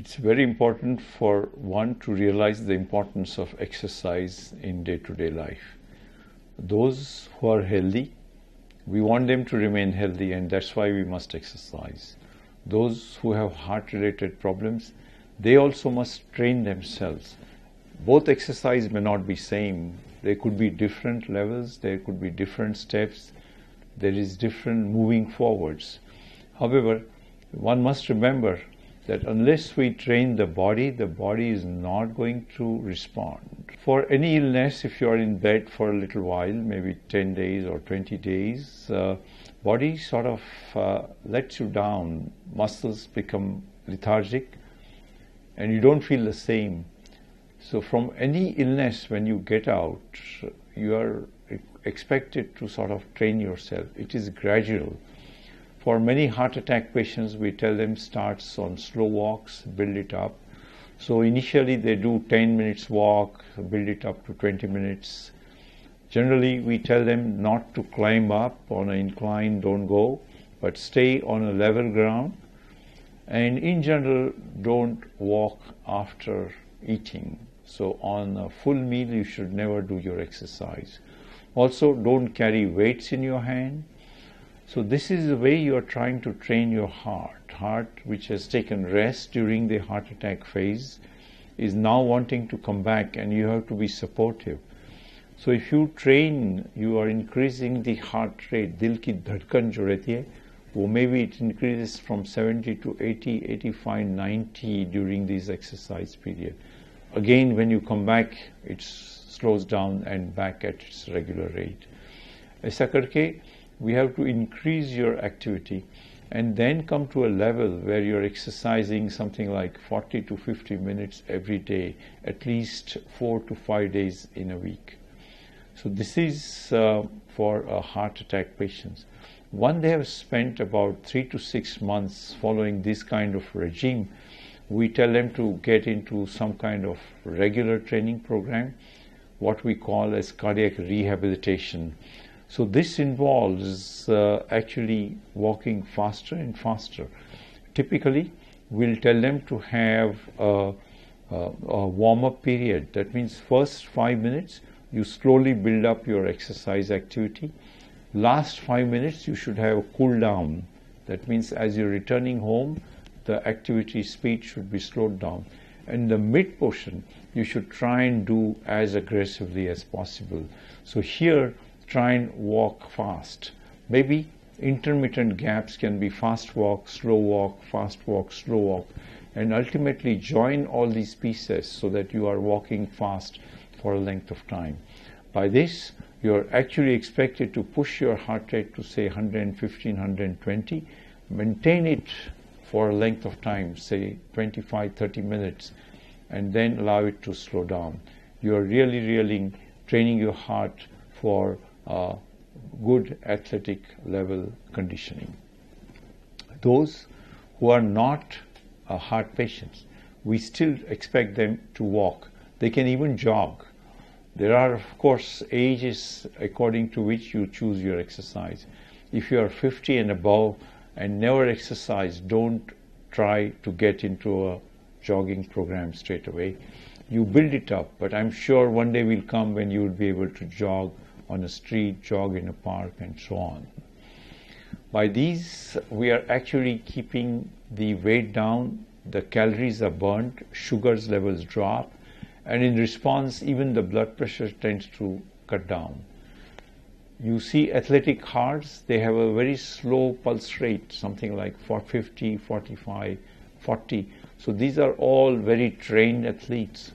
It's very important for one to realize the importance of exercise in day-to-day life. Those who are healthy, we want them to remain healthy, and that's why we must exercise. Those who have heart-related problems, they also must train themselves. Both exercise may not be same. There could be different levels, there could be different steps, there is different moving forwards. However, one must remember that unless we train the body is not going to respond. For any illness, if you are in bed for a little while, maybe 10 days or 20 days, body sort of lets you down. Muscles become lethargic and you don't feel the same. So from any illness, when you get out, you are expected to sort of train yourself. It is gradual. For many heart attack patients, we tell them starts on slow walks, build it up. So initially they do 10 minutes walk, build it up to 20 minutes. Generally we tell them not to climb up on an incline, don't go, but stay on a level ground. And in general, don't walk after eating. So on a full meal, you should never do your exercise. Also, don't carry weights in your hand. So this is the way you are trying to train your heart. Heart, which has taken rest during the heart attack phase, is now wanting to come back, and you have to be supportive. So if you train, you are increasing the heart rate. Dil ki dhadkan jo rehti hai, wo maybe it increases from 70 to 80, 85, 90 during this exercise period. Again, when you come back, it slows down and back at its regular rate. ऐसा करके we have to increase your activity and then come to a level where you're exercising something like 40 to 50 minutes every day, at least 4 to 5 days in a week. So this is for heart attack patients. Once they have spent about 3 to 6 months following this kind of regime, we tell them to get into some kind of regular training program, what we call as cardiac rehabilitation. So this involves actually walking faster and faster. Typically, we'll tell them to have a warm-up period. That means first 5 minutes, you slowly build up your exercise activity. Last 5 minutes, you should have a cool down. That means as you're returning home, the activity speed should be slowed down. And the mid portion, you should try and do as aggressively as possible. So here, try and walk fast. Maybe intermittent gaps can be fast walk, slow walk, fast walk, slow walk, and ultimately join all these pieces so that you are walking fast for a length of time. By this, you are actually expected to push your heart rate to say 115, 120, maintain it for a length of time, say 25, 30 minutes, and then allow it to slow down. You are really training your heart for good athletic level conditioning. Those who are not heart patients, we still expect them to walk. They can even jog. There are, of course, ages according to which you choose your exercise. If you are 50 and above and never exercise, don't try to get into a jogging program straight away. You build it up, but I'm sure one day will come when you will be able to jog on a street, jog in a park, and so on. By these, we are actually keeping the weight down, the calories are burnt, sugars levels drop, and in response, even the blood pressure tends to cut down. You see athletic hearts, they have a very slow pulse rate, something like 50, 45, 40. So these are all very trained athletes.